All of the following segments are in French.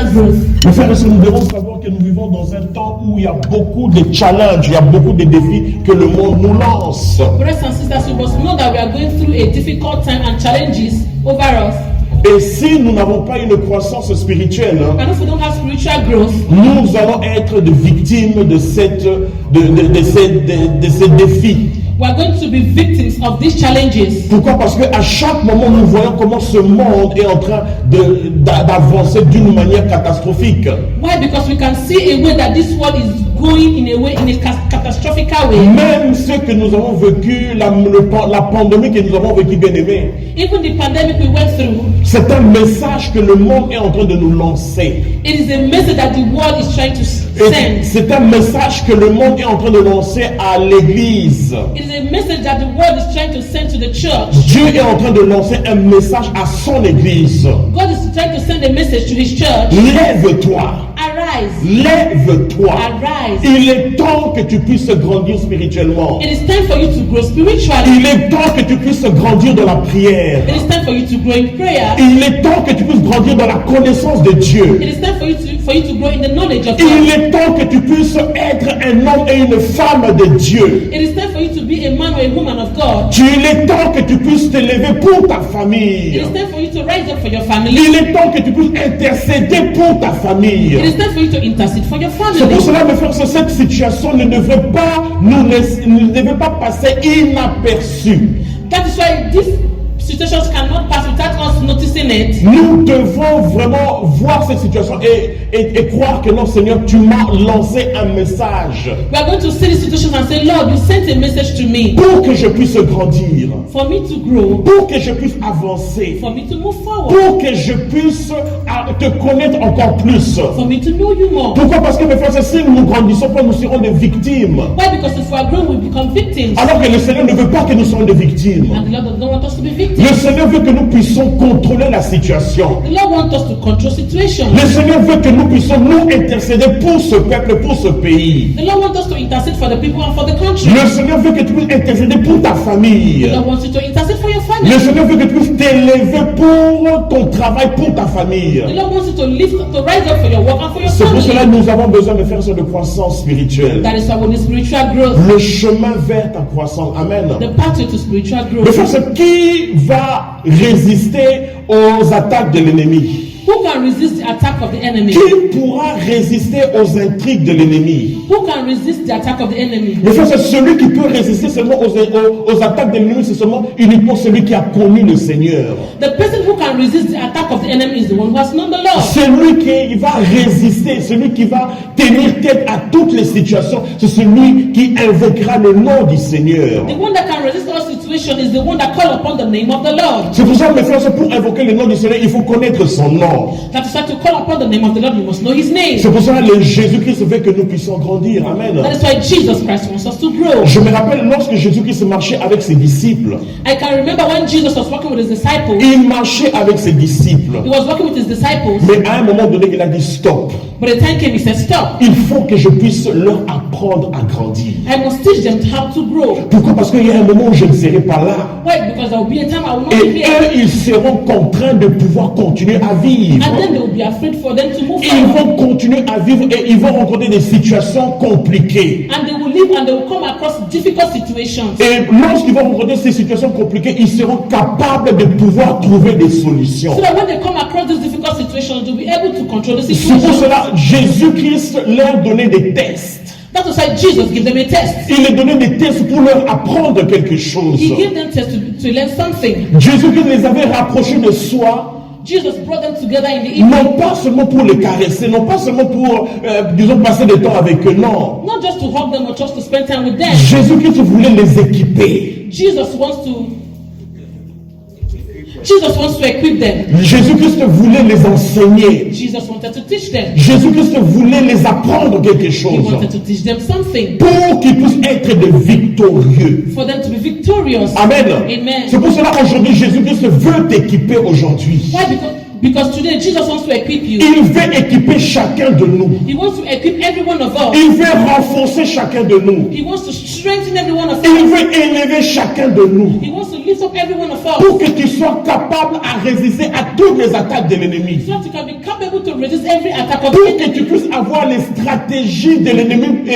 spiritual growth. Mes frères et sœurs, nous devons savoir que nous vivons dans un temps où il y a beaucoup de challenges, il y a beaucoup de défis que le monde nous lance. Brothers and sisters, we must know that we are going through a difficult time and challenges over us. Et si nous n'avons pas une croissance spirituelle, And if we don't have spiritual growth, nous allons être des victimes de ces défis. we are going to be victims of these challenges. Pourquoi? Parce qu'à chaque moment, nous voyons comment ce monde est en train d'avancer d'une manière catastrophique. Why? Because we can see a way that this world is going in a catastrophical way. Même ce que nous avons vécu, la pandémie que nous avons vécu, bien aimé, Even the pandemic we went through, c'est un message que le monde est en train de nous lancer. it is a message that the world is trying to Et send. c'est un message que le monde est en train de lancer à l'église. It is a message that the world is trying to send to the church. Dieu est en train de lancer un message à son église. God is trying to send a message to his church. Lève-toi. Arise. Lève-toi. Arise. Il est temps que tu puisses grandir spirituellement. It is time for you to grow spiritually. Il est temps que tu puisses grandir dans la prière. It is time for you to grow in prayer. Il est temps que tu puisses grandir dans la connaissance de Dieu. It is time for you to grow in the knowledge of Il God. est temps que tu puisses être un homme et une femme de Dieu. It is time for you to be a man or a woman of God. Il est temps que tu puisses te lever pour ta It famille. is time for you to rise up for your family. Il est temps que tu puisses intercéder pour ta famille. It is time for you to intercede for your C'est family. pour cela, mes frères, cette situation ne devrait pas ne devait pas passer inaperçue. That is why these situations cannot pass without us noticing it. Nous devons vraiment voir cette situation et croire que non, Seigneur, tu m'as lancé un message We are going to see the situation and say, Lord, you sent a message to me pour que je puisse grandir, for me to grow, pour que je puisse avancer, for me to move forward, pour que je puisse te connaître encore plus. for me to know you more. Pourquoi? Parce que mes frères, si nous ne grandissons pas, nous serons des victimes. Why? Because if we are growing, we become victims. Alors que le Seigneur ne veut pas que nous soyons des victimes. And the Lord does not want us to be victims. Le Seigneur veut que nous puissions contrôler la situation. The Lord wants us to control situations. Le Seigneur veut que nous puissions nous intercéder pour ce peuple, pour ce pays. The Lord wants us to intercede for the people and for the country. Le Seigneur veut que tu puisses intercéder pour ta famille. The Lord wants you to intercede for your Le family. Seigneur veut que tu puisses t'élever pour ton travail, pour ta famille. The Lord wants you to lift, to rise up for your work and for your C'est pour cela que family. nous avons besoin de faire ça de croissance spirituelle. That is why we need spiritual growth. Le chemin vers ta croissance. Amen. The pathway to spiritual Mais growth. frère, c'est qui va résister aux attaques de l'ennemi? Who can resist the attack of the enemy? Qui pourra résister aux intrigues de l'ennemi? Who can resist the attack of the enemy? Mais frère, c'est celui qui peut résister seulement aux attaques de l'ennemi, c'est seulement uniquement celui qui a connu le Seigneur. The person who can resist the attack of the enemy is the one who has known the Lord. Celui qui va résister, celui qui va tenir tête à toutes les situations, c'est celui qui invoquera le nom du Seigneur. The one that can resist all situation is the one that call upon the name of the Lord. C'est pour ça, mes frères, c'est pour invoquer le nom du Seigneur, il faut connaître son nom. That is why to call upon the name of the Lord, you must know his name. C'est pour ça que Jésus-Christ veut que nous puissions grandir. Amen. That is why Jesus Christ wants us to grow. Je me rappelle lorsque Jésus-Christ marchait avec ses disciples. I can remember when Jesus was walking with his disciples. Il marchait avec ses disciples. He was walking with his disciples. Mais à un moment donné, il a dit stop. But the time came, he said, stop. Il faut que je puisse leur apprendre à grandir. I must teach them how to grow. Pourquoi? Parce qu'il y a un moment où je ne serai pas là. Why? Because there will be a time I will not Et be eux, here. ils seront contraints de pouvoir continuer à vivre. And then they will be afraid for them to move Ils forward. vont continuer à vivre et ils vont rencontrer des situations compliquées. And they will live and they will come across difficult situations. Et lorsqu'ils vont rencontrer ces situations compliquées, ils seront capables de pouvoir trouver des solutions. So that when they come across these difficult situations, they'll be able to control the C'est pour situation. cela Jésus-Christ leur donnait des tests. That was why Jesus gave them a test. Il leur donnait des tests pour leur apprendre quelque chose. He gave them tests to learn something. Jésus-Christ les avait rapprochés de soi, Jesus brought them together in the evening, non pas seulement pour les caresser, non pas seulement pour, disons, passer du temps avec eux, non. not just to hug them or just to spend time with them. Jésus-Christ voulait les équiper. Jesus wants to equip them. Jésus-Christ voulait les enseigner. Jesus wanted to teach them. Jésus-Christ voulait les apprendre quelque He chose wanted to teach them something pour qu'ils puissent être des victorieux. for them to be victorious. Amen. Amen. C'est pour cela qu'aujourd'hui, Jésus-Christ veut t'équiper aujourd'hui. Why? Because Because today Jesus wants to equip you. Il veut équiper chacun de nous. He wants to equip every one of us. Il veut renforcer chacun de nous. He wants to strengthen every one of Il us. veut élever chacun de nous. He wants to lift up every one of us. Pour que tu sois capable à résister à toutes les attaques de l'ennemi. So that you can be capable to resist every attack of Pour the que enemy. tu puisses avoir les stratégies de l'ennemi,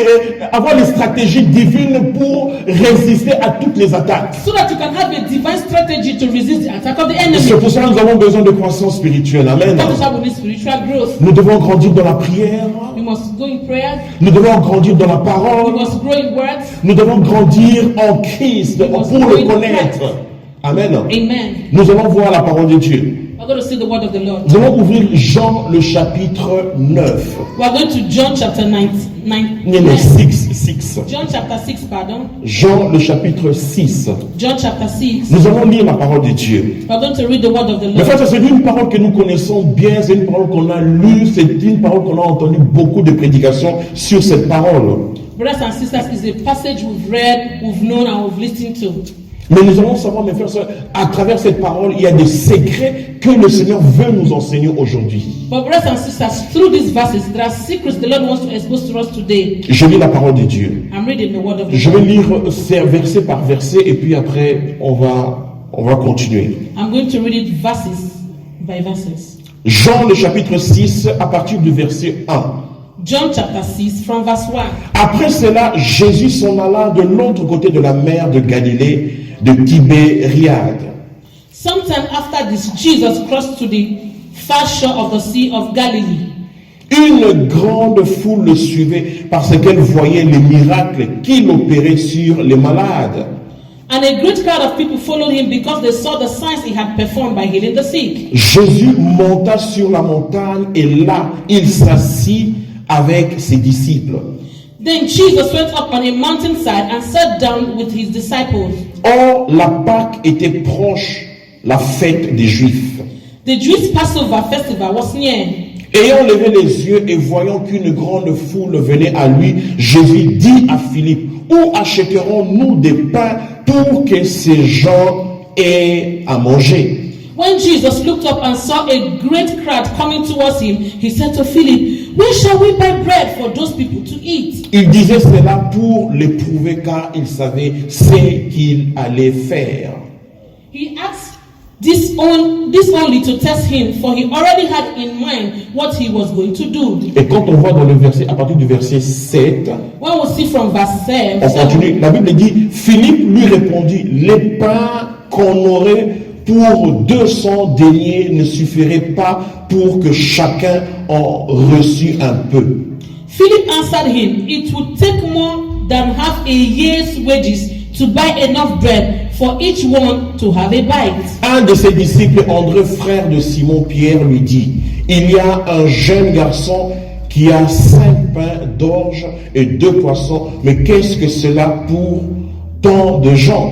avoir les stratégies divines pour résister à toutes les attaques. So that you can have a divine strategy to resist the attack of the enemy. C'est pour cela que nous avons besoin de croissance spirituelle. Amen. That is how we need spiritual growth. Nous devons grandir dans la prière. We must go in prayer. Nous devons grandir dans la We parole. must grow in words. Nous devons grandir en Christ pour le connaître. Amen. Amen. Nous allons voir la parole de Dieu. We're going to see the word of the Lord. Nous allons ouvrir Jean le chapitre 9. We're going to John chapter 9. Non, 6. John chapter 6, pardon. Jean le chapitre 6. John chapter 6. Nous allons lire la parole de Dieu. We're going to read the word of the Mais Lord. ça, c'est une parole que nous connaissons bien, c'est une parole qu'on a lue, c'est une parole qu'on a entendu beaucoup de prédications sur cette parole. Brothers and sisters, it's a passage we've read, we've known, and we've listened to. Mais nous allons savoir, mes frères et sœurs, à travers cette parole, il y a des secrets que le Seigneur veut nous enseigner aujourd'hui. But brothers and sisters, through these verses, there are secrets the Lord wants to expose to us today. Je lis la parole de Dieu. I'm reading the word of the Je vais Lord. lire verset par verset et puis après, on va continuer. I'm going to read it verses by verses. Jean le chapitre 6 à partir du verset 1. John chapter 6 from verse 1. Après cela, Jésus s'en alla de l'autre côté de la mer de Galilée, de Tibériade. Sometime after this, Jesus crossed to the far shore of the Sea of Galilee. Une grande foule le suivait parce qu'elle voyait les miracles qu'il opérait sur les malades. And a great crowd of people followed him because they saw the signs he had performed by healing the sick. Jésus monta sur la montagne et là, il s'assit avec ses disciples. Then Jesus went up on a mountainside and sat down with his disciples. Or, la Pâque était proche, la fête des Juifs. The Jewish Passover festival was near. Ayant levé les yeux et voyant qu'une grande foule venait à lui, Jésus dit à Philippe, où achèterons-nous des pains pour que ces gens aient à manger? When Jesus looked up and saw a great crowd coming towards him, he said to Philip, where shall we buy bread for those people to eat? Il disait cela pour l'éprouver car il savait ce qu'il allait faire. He asked this only to test him, for he already had in mind what he was going to do. Et quand on voit dans le verset, à partir du verset 7, When we see from verse on 7, continue, la Bible dit, Philippe lui répondit, les pains qu'on aurait pour 200 deniers ne suffiraient pas pour que chacun en reçût un peu. Philip answered him, it would take more than half a year's wages to buy enough bread for each one to have a bite. Un de ses disciples, André, frère de Simon-Pierre, lui dit, il y a un jeune garçon qui a 5 pains d'orge et 2 poissons, mais qu'est-ce que cela pour tant de gens?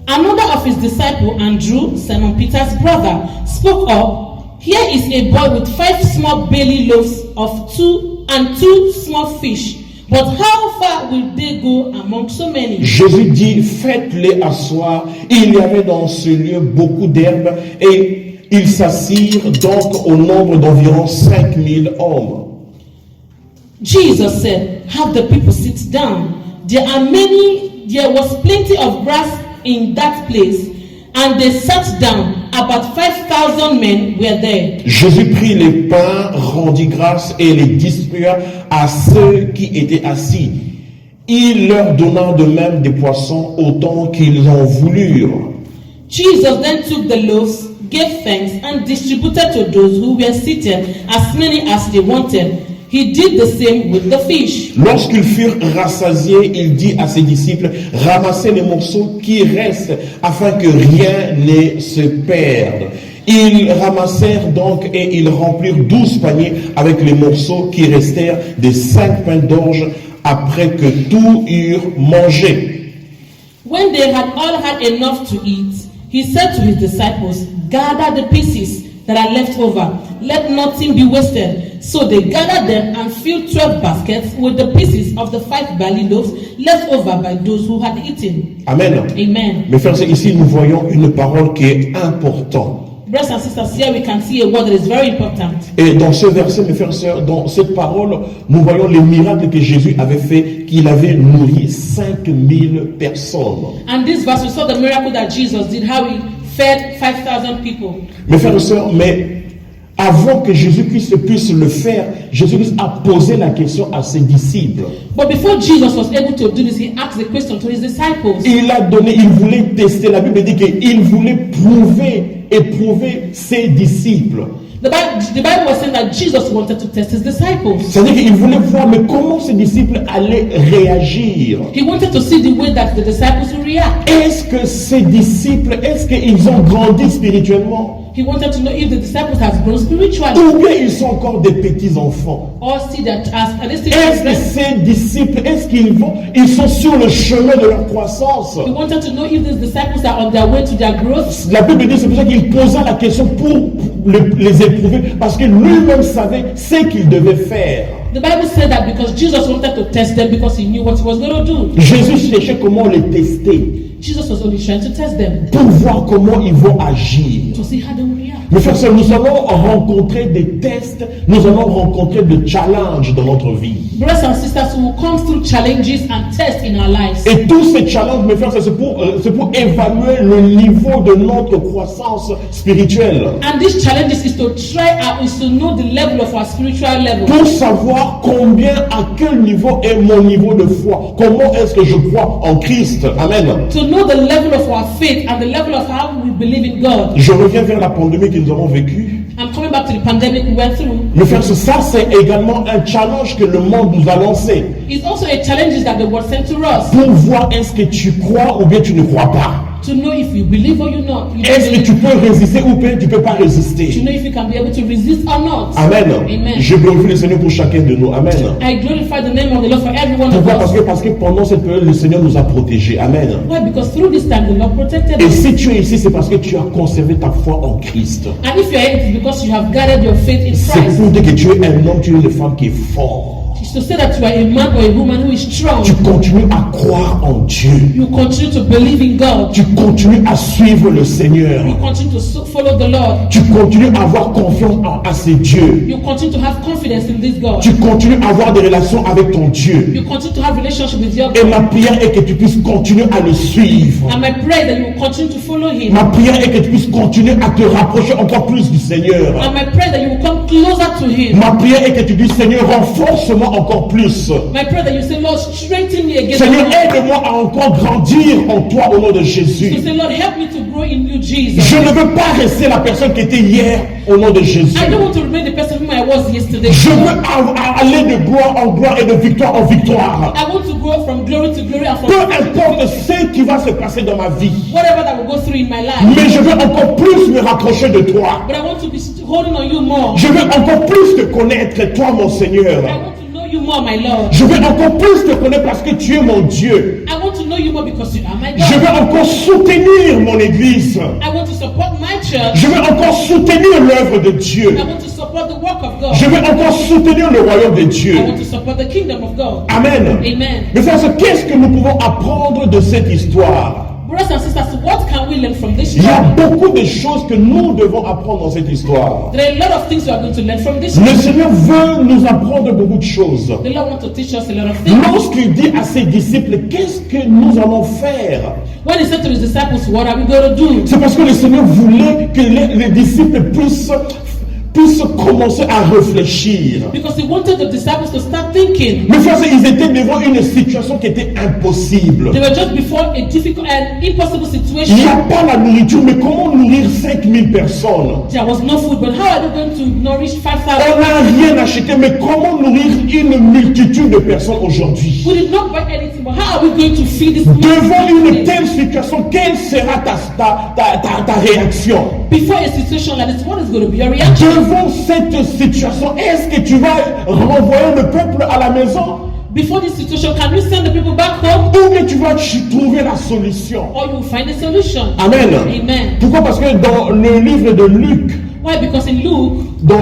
Another of his disciples, Andrew, Simon Peter's brother, spoke up, here is a boy with 5 small barley loaves of 2 small fish. But how far will they go among so many? Jésus dit, faites-les asseoir. Il y avait dans ce lieu beaucoup d'herbes et ils s'assirent donc au nombre d'environ 5000 hommes. Jesus said, have the people sit down. There was plenty of grass in that place, and they sat down. About 5,000 men were there. Jésus prit les pains, rendit grâce et les distribua à ceux qui étaient assis. Il leur donna de même des poissons autant qu'ils en voulurent. Jesus then took the loaves, gave thanks, and distributed to those who were seated as many as they wanted. He did the same with the fish. Lorsqu'ils furent rassasiés, il dit à ses disciples, ramassez les morceaux qui restent afin que rien ne se perde. Ils ramassèrent donc et ils remplirent 12 paniers avec les morceaux qui restèrent des 5 pains d'orge après que tout eurent mangé. When they had all had enough to eat, he said to his disciples, gather the pieces that are left over. Let nothing be wasted. So they gathered them and filled 12 baskets with the pieces of the 5 barley loaves left over by those who had eaten. Amen. Amen. Mes frères, ici nous voyons une parole qui est importante. Brothers and sisters, here we can see a word that is very important. Et dans ce verset, mes frères et sœurs, dans cette parole, nous voyons les miracles que Jésus avait fait, qu'il avait nourri 5000 personnes. And this verse, we saw the miracle that Jesus did, how he fed 5,000 people. Mes frères et sœurs, mais avant que Jésus-Christ puisse le faire, Jésus-Christ a posé la question à ses disciples. But before Jesus was able to do this, he asked the question to his disciples. Il voulait tester, la Bible dit qu'il voulait éprouver ses disciples. The Bible was saying that Jesus wanted to test his disciples. C'est-à-dire qu'il voulait voir mais comment ses disciples allaient réagir. He wanted to see the way that the disciples would react. Est-ce que ces disciples, est-ce qu'ils ont grandi spirituellement? He wanted to know if the disciples have grown spiritually. Ou bien ils sont encore des petits enfants. Or see that are they still Est-ce que children? ces disciples, ils sont sur le chemin de leur croissance? He wanted to know if these disciples are on their way to their growth. La Bible dit, c'est pour ça qu'il posa la question pour les éprouver, parce que lui-même savait ce qu'il devait faire. The Bible said that because Jesus wanted to test them because he knew what he was going to do. Jésus cherchait comment les tester, Jesus was only trying to test them pour voir comment ils vont agir. to see how they would react. Mes frères et sœurs, nous allons rencontrer des tests, nous allons rencontrer des challenges dans notre vie. Brothers and sisters, we will come through challenges and tests in our lives. Et tous ces challenges, mes frères, c'est pour évaluer le niveau de notre croissance spirituelle. And these challenges is to know the level of our spiritual level. Pour savoir à quel niveau est mon niveau de foi. Comment est-ce que je crois en Christ. Amen. To know the level of our faith and the level of how we believe in God. Je reviens vers la pandémie que nous avons vécue. I'm coming back to the pandemic we went through. Mes frères, ça c'est également un challenge que le monde nous a lancé. It's also a challenge that the world sent to us. Pour voir est-ce que tu crois ou bien tu ne crois pas. To know if you believe or you not. Est-ce que tu peux résister ou bien tu ne peux pas résister? To know if you can be able to resist or not. Amen. Amen. Je glorifie le Seigneur pour chacun de nous. Amen. I glorify the name of the Lord for every one of Pourquoi? us. Parce que pendant cette période, le Seigneur nous a protégés. Amen. Why? Because through this time the Lord protected Et us. si tu es ici, c'est parce que tu as conservé ta foi en Christ. And if you are here, it's because you have guarded your faith in C'est Christ. pour dire que tu es un homme, tu es une femme qui est fort. It's to say that you are a man or a woman who is strong. Tu continues à croire en Dieu. You continue to believe in God. Tu continues à suivre le Seigneur. You continue to follow the Lord. Tu continues à avoir confiance à ces dieux. You continue to have confidence in this God. Tu continues à avoir des relations avec ton Dieu. You continue to have relationship with your Et God. ma prière est que tu puisses continuer à le suivre. And my prayer that you will continue to follow Him. Ma prière est que tu puisses continuer à te rapprocher encore plus du Seigneur. And my prayer that you will come closer to Him. Ma prière est que tu dises, Seigneur, renforce-moi encore plus. My prayer that you say, Lord, strengthen me again. Seigneur, aide-moi à encore grandir en toi au nom de You Jésus. say, Lord, help me to grow in you, Jesus. Je ne veux pas rester la personne qui était hier au nom de Jésus. I don't want to remain the person whom I was yesterday. Je veux aller de gloire en gloire et de victoire en victoire. I want to grow from glory to glory and from Peu importe ce qui va se passer dans ma vie. whatever that will go through in my life. Mais je veux encore plus me rapprocher de toi. But I want to be holding on you more. Je veux encore plus te connaître, toi mon Seigneur. I want to know you more, my Lord. Je veux encore plus te connaître parce que tu es mon Dieu. I want to know you more because you are my Je God. veux encore soutenir mon église. I want to support my church. Je veux encore soutenir l'œuvre de Dieu. I want to support the work of God. Je veux encore soutenir le royaume de I Dieu. want to support the kingdom of God. Amen. Amen. Mais frères, qu'est-ce que nous pouvons apprendre de cette histoire? Brothers and sisters, what can we learn from this Il y a story? beaucoup de choses que nous devons apprendre dans cette histoire. There are a lot of things we are going to learn from this Le story. Seigneur veut nous apprendre beaucoup de choses. The Lord wants to teach us a lot of things. Lorsqu'il dit à ses disciples, qu'est-ce que nous allons faire? When he said to his disciples, what are we going to do? C'est parce que le Seigneur voulait que les disciples puissent commencer à réfléchir. Because he wanted the disciples to start thinking. Mais frères, ils étaient devant une situation qui était impossible. They were just before a difficult and impossible Il n'y situation. a pas la nourriture, mais comment nourrir 5000 personnes? There was no food, but how are they going to nourish 5,000? On n'a rien acheté, mais comment nourrir une multitude de personnes aujourd'hui? We did not buy anything, but how are we going to feed this Devant une multitude? telle situation, quelle sera ta réaction? Before a situation like this, what is going to be your reaction? Devant cette situation, est-ce que tu vas renvoyer le peuple à la maison? Before this situation, can you send the people back home? Ou que tu vas trouver la solution? Or you will find a solution? Amen. Amen. Pourquoi? Parce que dans le livre de Luc, Why? Because in Luke, dans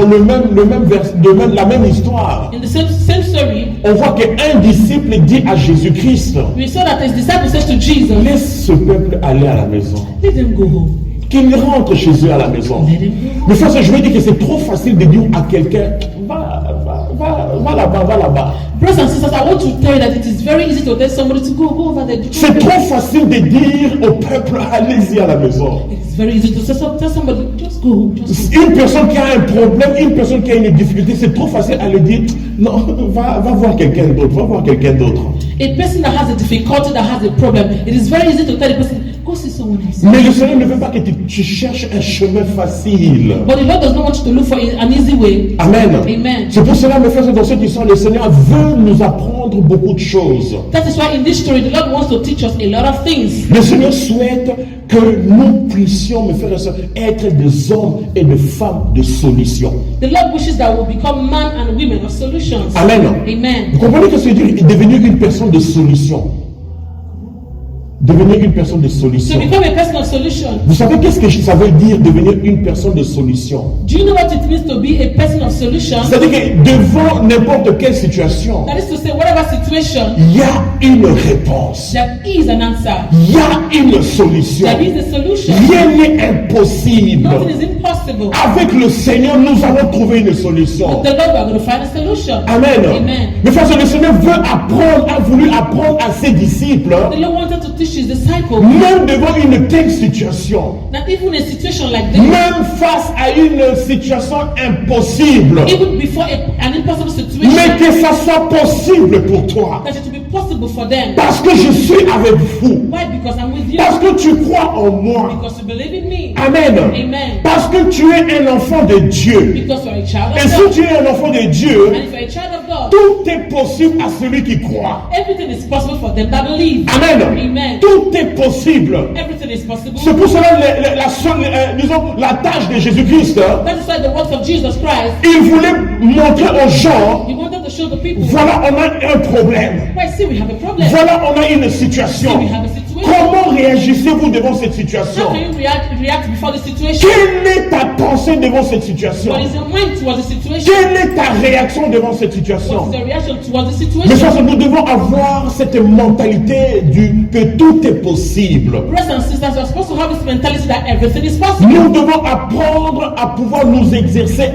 la même histoire, in the same story, on voit qu'un disciple dit à Jésus-Christ, we saw that his disciples said to Jesus, laisse ce peuple aller à la maison. let them go home. qu'il rentre chez eux à la maison. Let him go. Mais frère, je veux dire que c'est trop facile de dire à quelqu'un, va là-bas. Brothers and sisters, I want to tell you that it is very easy to tell somebody to go over there. C'est trop facile de dire au peuple, allez-y à la maison. It's very easy to tell somebody, just go. Une personne qui a un problème, une personne qui a une difficulté, c'est trop facile à lui dire, non, va voir quelqu'un d'autre, A person that has a difficulty, that has a problem, it is very easy to tell the person, go see someone else. Mais le Seigneur ne veut pas que tu cherches un chemin facile. But the Lord does not want you to look for an easy way. Amen. Amen. C'est pour cela, mes frères, dans cette histoire, le Seigneur veut nous apprendre beaucoup de choses. That is why in this story, the Lord wants to teach us a lot of things. Le Seigneur souhaite que nous puissions, mes frères et sœurs, être des hommes et des femmes de solution. The Lord wishes that we become men and women of solutions. Amen. Amen. Vous comprenez que c'est devenir une personne de solution. Devenir une personne de To solution. become a person of solution. Vous savez qu'est-ce que ça veut dire devenir une personne de solution? Do you know what it means to be a person of solution? C'est-à-dire que devant n'importe quelle situation, That is to say, whatever situation, il y a une réponse. there is an answer. Il y a une solution. There is a solution. Rien n'est impossible. Nothing is impossible. Avec le Seigneur, nous allons trouver une solution. With the Lord, we are going to find a solution. Amen. Amen. Mais frère, le Seigneur a voulu apprendre à ses disciples, The Lord wanted to teach his disciples même devant une telle situation, that even in a situation like this, même face à une situation impossible, even before an impossible situation, mais que ça soit possible pour toi. that it will be possible for them. Parce que je suis avec vous. Why? Because I'm with you. Parce que tu crois en moi. Because you believe in me. Amen. Amen. Parce que tu es un enfant de Dieu. Because you're a child Et of si God. tu es un enfant de Dieu, And if you're a child of God, tout est possible à celui qui croit. everything is possible for them that believe. Amen. Amen. Tout est possible. Everything is possible. C'est pour cela la tâche de Jésus-Christ. That is why the works of Jesus Christ, Il voulait montrer aux gens, he wanted to show the people, voilà, on a un problème. why, see, we have a problem. Voilà, on a une See, situation. we have a situation. Comment réagissez-vous devant cette How situation? can you react before the situation? Quelle est ta pensée devant cette situation? What is your mind towards the situation? Quelle est ta réaction devant cette What situation? is the reaction towards the Mais situation? ça, nous devons avoir cette mentalité que tout est possible. Brothers and sisters, we're supposed to have this mentality that everything is possible. Nous devons apprendre à pouvoir nous exercer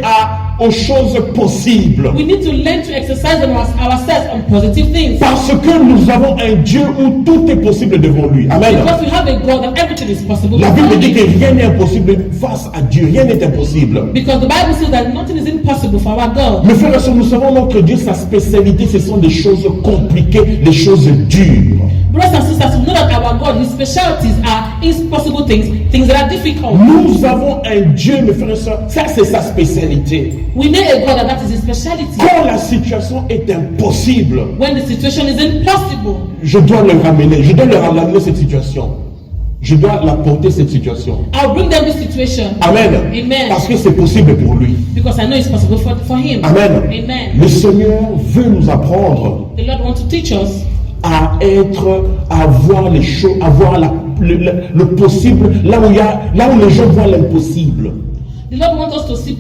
aux choses possibles. We need to learn to exercise ourselves on positive things. Parce que nous avons un Dieu où tout est possible devant lui. Amen. Because we have a God that everything is possible. La Bible before dit que him. rien n'est impossible face à Dieu. Rien n'est impossible. Because the Bible says that nothing is impossible for our God. Mes frères et sœurs, nous savons notre Dieu, sa spécialité, ce sont des choses compliquées, des choses dures. Brothers and sisters, we know that our God, his specialties are impossible things that are difficult. Nous avons un Dieu, mes frères et sœurs, ça c'est sa spécialité. We know a God that is his speciality. Quand la situation est impossible, When the situation is impossible, je dois le ramener, je dois leur amener cette situation. Je dois la porter cette situation. I'll bring them this situation. Amen. Amen. Parce que c'est possible pour lui. Because I know it's possible for him. Amen. Amen. Le Seigneur veut nous apprendre The Lord wants to teach us à voir les choses, à voir le possible là où les gens voient l'impossible. The Lord wants us to see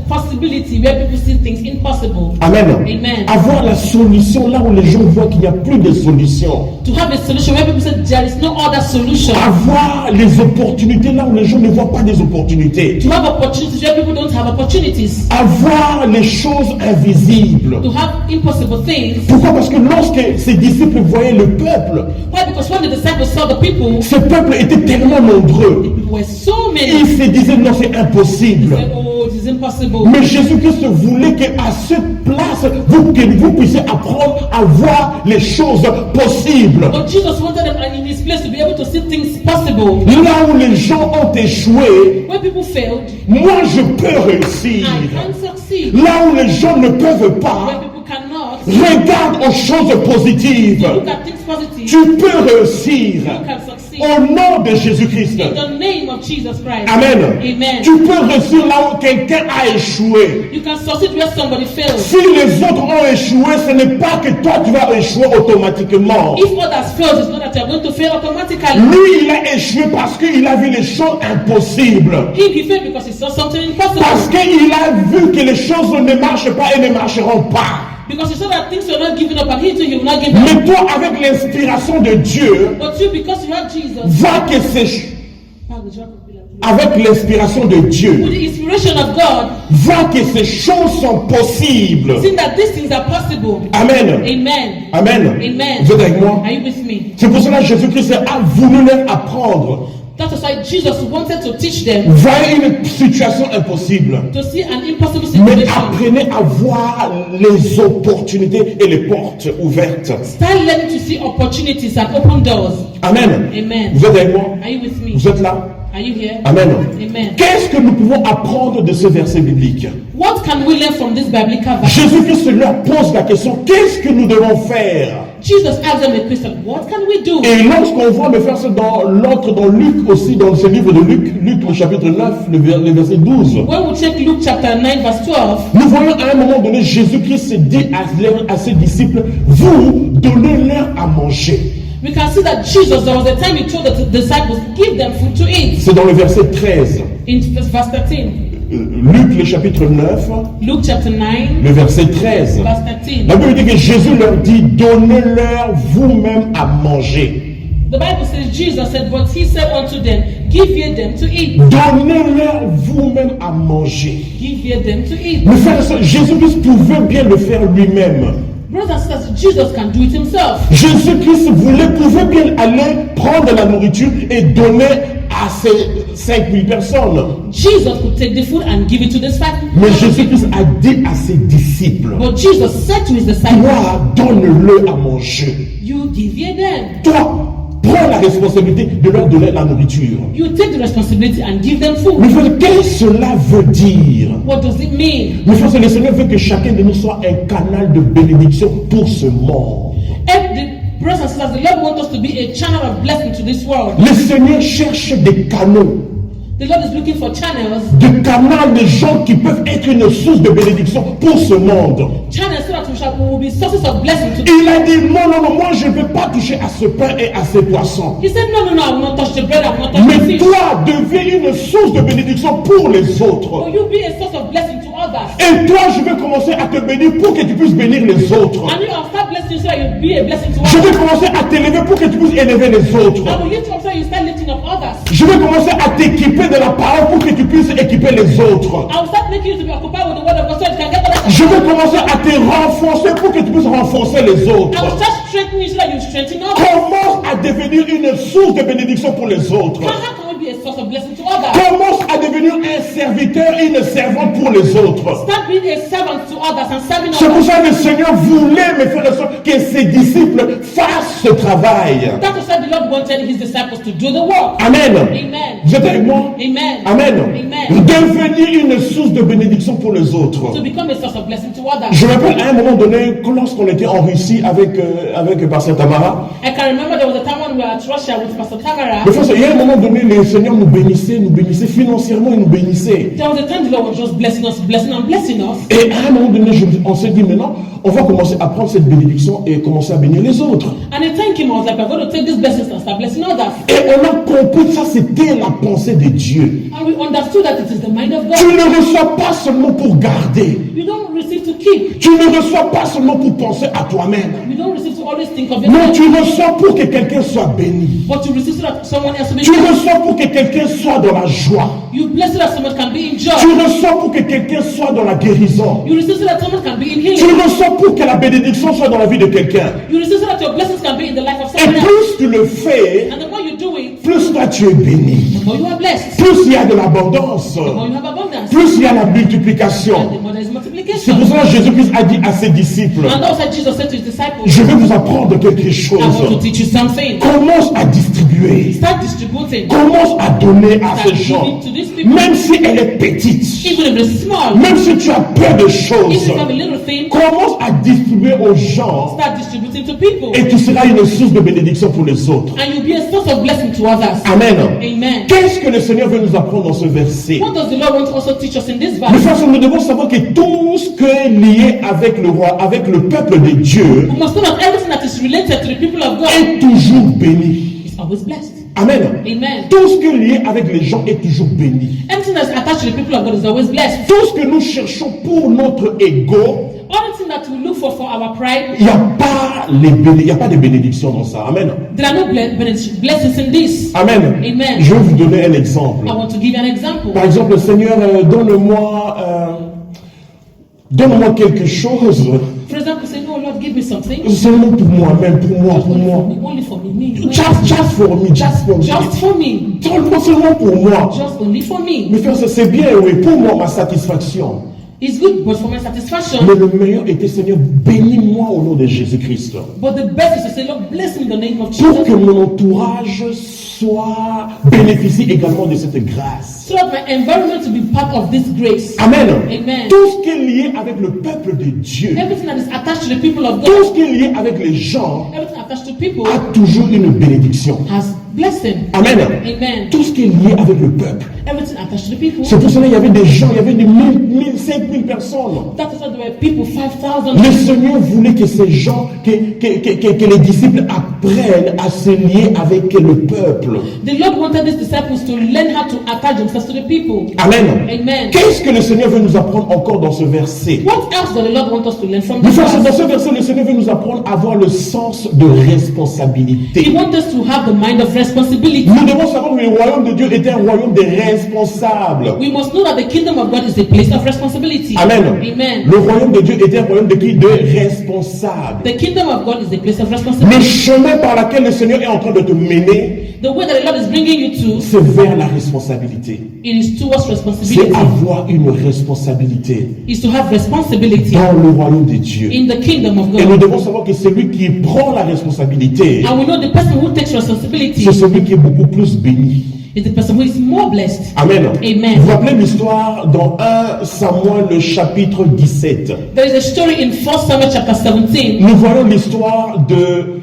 possibility where people see things impossible. Amen. Amen. Avoir la solution là où les gens voient qu'il n'y a plus de solution. To have a solution where people say there is no other solution. Avoir les opportunités là où les gens ne voient pas des opportunités. To have opportunities where people don't have opportunities. Avoir les choses invisibles. To have impossible things. Pourquoi? Parce que lorsque ses disciples voyaient le peuple, Why? Because when the disciples saw the people, ce peuple était tellement nombreux. people were so many. Ils se disaient non, c'est impossible. They said, oh, it is impossible. Mais Jésus-Christ voulait qu'à cette place, que vous puissiez apprendre à voir les choses possibles. But Jesus wanted them in his place to be able to see things possible. Là où les gens ont échoué, When people failed, moi je peux réussir. I can succeed. Là où les gens ne peuvent When pas, people cannot, regarde aux choses positives. look at things positive. Tu peux réussir. You can succeed. Au nom de Jésus-Christ. In the name of Jesus Christ. Amen. Amen. Tu peux réussir là où quelqu'un a échoué. You can succeed where somebody failed. Si les autres ont échoué, ce n'est pas que toi tu vas échouer automatiquement. If others fail, it's not that you're going to fail automatically. Lui, il a échoué parce qu'il a vu les choses impossibles. He failed because he saw something impossible. Parce qu'il a vu que les choses ne marchent pas et ne marcheront pas. Because he saw that things were not giving up and he too, he will not give up. Mais toi, avec l'inspiration de Dieu, But you, because you have Jesus, vois que c'est... avec l'inspiration de with Dieu, the inspiration of God, voit que ces choses sont possibles. seeing that these things are possible. Amen. Amen. Amen. Amen. Vous êtes avec moi? Are you with me? C'est pour cela que Jésus-Christ a voulu leur apprendre. That is why Jesus wanted to teach them Voyez une situation impossible, to see an impossible mais situation. apprenez à voir les opportunités et les portes ouvertes. Start learning to see opportunities and open doors. Amen. Amen. Vous êtes avec moi? Are you with me? Vous êtes là? Are you here? Amen. Amen. Qu'est-ce que nous pouvons apprendre de ce verset biblique? What can we learn from this biblical verse? Jésus-Christ leur pose la question, qu'est-ce que nous devons faire? Jesus asked them a question. What can we do? Et lorsqu'on voit le verset dans l'autre, dans Luc aussi, dans ce livre de Luc, Luc au chapitre 9, le verset 12, When we check Luke chapter 9 verse 12, nous voyons à un moment donné, Jésus-Christ dit à ses disciples, vous donnez-leur à manger. we can see that Jesus, there was a time he told the disciples, give them food to eat. C'est dans le verset 13. In verse 13. Luc, le chapitre 9, Luke chapter 9, le verset 13. verse 13. La Bible dit que Jésus leur dit, donnez-leur vous-même à manger. The Bible says, Jesus said, but he said unto them, give ye them to eat. Donnez-leur vous-même à manger. Give ye them to eat. Mes frères et sœurs, Jésus-Christ pouvait bien le faire lui-même. Brothers and sisters, Jesus can do it himself. Jésus-Christ pouvait bien aller prendre la nourriture et donner à ces 5000 personnes. Jesus could take the food and give it to the disciples. Mais Jésus-Christ a dit à ses disciples, But Jesus said to his disciples, toi, donne-le à manger. you give ye them. Toi, prends la responsabilité de leur donner la nourriture. You take the responsibility and give them food. Mais frère, qu'est-ce que cela veut dire? What does it mean? Mes frères, le Seigneur veut que chacun de nous soit un canal de bénédiction pour ce monde. Brothers and sisters, the Lord wants us to be a channel of blessing to this world. Le Seigneur cherche des canaux. The Lord is looking for channels. De canaux de gens qui peuvent être une source de bénédiction pour ce monde. Channels so that we will be sources of blessing to Il a dit non, non, non, moi je ne veux pas toucher à ce pain et à ces poissons. He said, no, I will not touch the bread, I will not touch the Mais fish. toi, deviens une source de bénédiction pour les autres. Will you be a source of blessing to others? Et toi, je vais commencer à te bénir pour que tu puisses bénir les autres. And you will start blessing so that you be a blessing to Je others. vais commencer à t'élever pour que tu puisses élever les autres. And will you talk so you start lifting up others? Je vais commencer à t'équiper de la parole pour que tu puisses équiper les autres. I will start making you to be occupied with the word of God so that you can get others. Je vais commencer à te renforcer pour que tu puisses renforcer les I will autres. start strengthening you so that you strengthen others. Commence à devenir une source de bénédiction pour les autres. How can we be a source of blessing to others? Commence à devenir un serviteur et une servante pour les autres. Start being a servant to others and serving C'est pour others. ça que le Seigneur voulait, mes frères et sœurs, que ses disciples fassent ce travail. That was why the Lord wanted his disciples to do the work. Amen. Amen. Vous êtes avec moi? Amen. Amen. Amen. Devenir une source de bénédiction pour les autres. To become a source of blessing to others. Je me rappelle à un moment donné, lorsqu'on était en Russie avec Pasteur Tamara, I can remember there was a time when we were at Russia with Pastor Tagara. mais il y a un moment donné, le Seigneur nous bénissait financièrement, il nous bénissait. There was a time the Lord was just blessing us. Et à un moment donné, on s'est dit maintenant, on va commencer à prendre cette bénédiction et commencer à bénir les autres. And a time came, I was like, we're going to take this blessings and start blessing others. Et on a compris que ça, c'était la pensée de Dieu. And we understood that it is the mind of Tu God. ne reçois pas seulement pour garder. You don't receive to keep. Tu ne reçois pas seulement pour penser à toi-même. You don't receive to always think of Non, yourself. tu reçois pour que quelqu'un soit béni. But you receive so that someone else will be Tu blessed. reçois pour que quelqu'un soit dans la joie. You bless so that someone can be in Tu joy. reçoois pour que quelqu'un soit dans la guérison. You receive so that someone can be in Tu healing. reçois pour que la bénédiction soit dans la vie de quelqu'un. You receive so that your blessings can be in the life of Et someone else. plus tu le fais, And the more you do it, plus toi tu es béni. the more you are blessed. Plus il y a de l'abondance. The more you have abundance. Plus il y a la multiplication. And the more there is C'est multiplication. pour cela que Jésus-Christ a dit à ses disciples, And also Jesus said to his disciples, je vais vous apprendre quelque I want to chose. teach you something. Commence à distribuer. Start distributing. Commence à donner à Start ces gens. giving to these people. Même si elle est petite. Even if it's small. Même si tu as peur de Even choses. if you have a little thing. Commence à distribuer aux gens. Start distributing to people. Et tu seras une source de bénédiction pour les autres. And you'll be a source of blessing to others. Amen. Amen. Qu'est-ce que le Seigneur veut nous apprendre dans ce verset? What does the Lord want to also teach us in this Mais verse? frères, nous devons savoir que tout ce qui est lié avec le roi, avec le peuple de Dieu, We must know that everything that is related to the people of God est toujours béni. is always blessed. Amen. Amen. Tout ce qui est lié avec les gens est toujours béni. Everything that's attached to the people of God is always blessed. Tout ce que nous cherchons pour notre ego Everything that we look for our pride, il n'y a pas de bénédiction dans ça. Amen. there are no blessings in this. Amen. Amen. Je vais vous donner un exemple. I want to give you an example. Par exemple, Seigneur, donne-moi quelque chose. For example, say, no, Lord, give me something. Seulement pour moi-même, pour moi. Only for me. Just for me. Just for me. Seulement pour moi. Just only for me. Mais frère, c'est bien, oui, pour moi, ma satisfaction. It's good, but for my satisfaction. Mais le meilleur était, Seigneur, bénis-moi au nom de Jésus-Christ. But the best is to say, Lord, bless me in the name of Pour Jesus. que mon entourage bénéficie également de cette grâce. So that my environment to be part of this grace. Amen. Amen. Tout ce qui est lié avec le peuple de Dieu, Everything that is attached to the people of tout God, ce qui est lié avec les gens, everything attached to people a toujours une bénédiction. has blessing. Amen. Amen. Tout ce qui est lié avec le peuple. Everything attached to the people. C'est pour cela qu'il y avait des gens, il y avait des 1000, 5000 personnes. That is why there were people, 5,000. Le Seigneur voulait que ces gens, que les disciples apprennent à se lier avec le peuple. The Lord wanted these disciples to learn how to attach themselves to the people. Amen. Amen. Qu'est-ce que le Seigneur veut nous apprendre encore dans ce verset? What else does the Lord want us to learn from Dans this verse? ce verset, le Seigneur veut nous apprendre à avoir le sens de He responsabilité. wants us to have the mind of responsibility. Nous devons savoir que le royaume de Dieu est un royaume des responsables. We must know that the kingdom of God is a place of responsibility. Amen. Amen. Le royaume de Dieu est un royaume de qui? De responsables. The kingdom of God is a place of Le responsibility. chemin par lequel le Seigneur est en train de te mener, The way that the Lord is bringing you to, c'est vers la responsabilité. it is towards C'est responsibility. avoir une responsabilité Is to have responsibility dans le royaume de Dieu. in the kingdom of Et nous God. devons savoir que celui qui prend la responsabilité, And we know the person who takes responsibility c'est celui qui est beaucoup plus béni. is the person who is more blessed. Amen. Amen. Vous vous rappelez l'histoire dans 1 Samuel, le chapitre 17. There is a story in 1 Samuel chapter 17. Nous voyons l'histoire de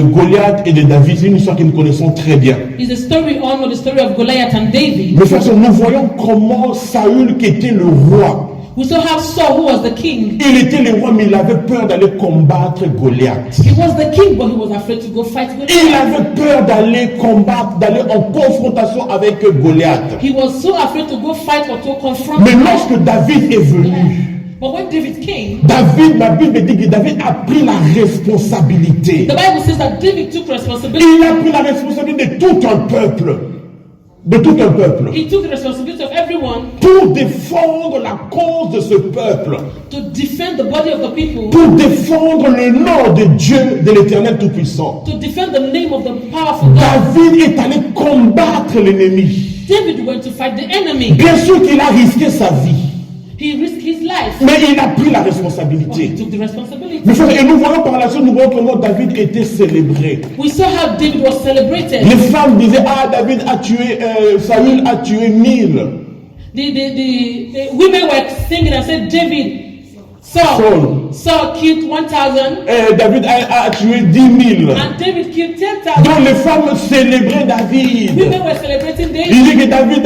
Goliath et de David. C'est une histoire que nous connaissons très bien. It's a story on the story of Goliath and David. Mais frères, nous voyons comment Saül, qui était le roi, We still have Saul, who was the king. il était le roi, mais il avait peur d'aller combattre Goliath. He was the king, but he was afraid to go fight with Il Goliath. avait peur d'aller combattre, d'aller en confrontation avec Goliath. He was so afraid to go fight or to confront Mais Goliath. lorsque David est venu, But when David came, David, la Bible dit que David a pris la responsabilité. the Bible says that David took responsibility. Il a pris la responsabilité de tout un peuple. De tout un peuple. He took the responsibility of everyone Pour défendre la cause de ce peuple. to defend the body of the people, Pour défendre le nom de Dieu, de l'Éternel Tout-Puissant. to defend the name of the powerful God. David est allé combattre l'ennemi. David went to fight the enemy. Bien sûr qu'il a risqué sa vie. He risked his life. Mais il a pris la But he responsabilité. took the responsibility. Mais frère, et nous voyons par la suite, nous voyons comment David était célébré. We saw how David was celebrated. Les femmes disaient, ah, David a tué, Saül a tué 1000. The women were singing and said, David, Saul killed 1,000 David a tué 10 000. and David killed 10,000. Donc les femmes célébraient David. Women were celebrating David. Il dit que David,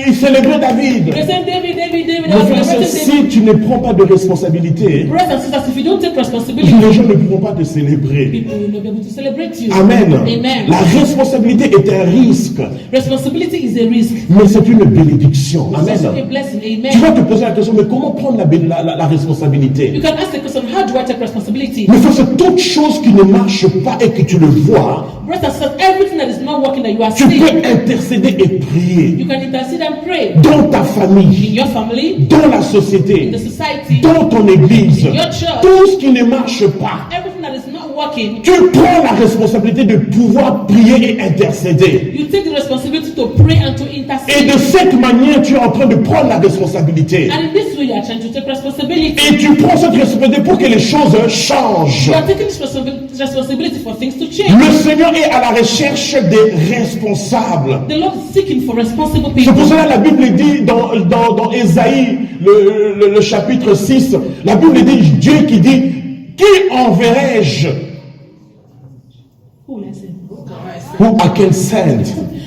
il célébrait David. They said, David. They Mais were frère, celebrating David. si tu ne prends pas de responsabilité, Brothers and sisters, if you don't take responsibility, les gens ne pourront pas te célébrer. people will not be able to celebrate you. Amen. Amen. La responsabilité est un risque, Responsibility is a risk. mais c'est une bénédiction. It's also a Amen. blessing. Tu Amen. vas te poser la question, mais comment prendre la responsabilité? You can ask the question, how do I take responsibility? Mais frère, c'est toute chose qui ne marche pas et que tu le vois, Brothers and sisters, everything that is not working that you are tu seeing, peux intercéder et prier you can intercede and pray dans ta famille, in your family, dans la in société, the society, dans ton église. your church. Tout ce qui ne marche pas, Everything that is not working, tu prends la responsabilité de pouvoir prier et intercéder. you take the responsibility to pray and to Et intercede. de cette manière, tu es en train de prendre la responsabilité. And in this way, you are trying to take responsibility. Et tu prends cette responsabilité pour que les choses changent. You are taking this responsibility for things to change. Le Seigneur est à la recherche des responsables. The Lord is seeking for responsible C'est people. pour cela que la Bible dit dans Ésaïe, le chapitre 6, la Bible dit, Dieu qui dit, qui enverrai-je? Who will I send? Who I can send?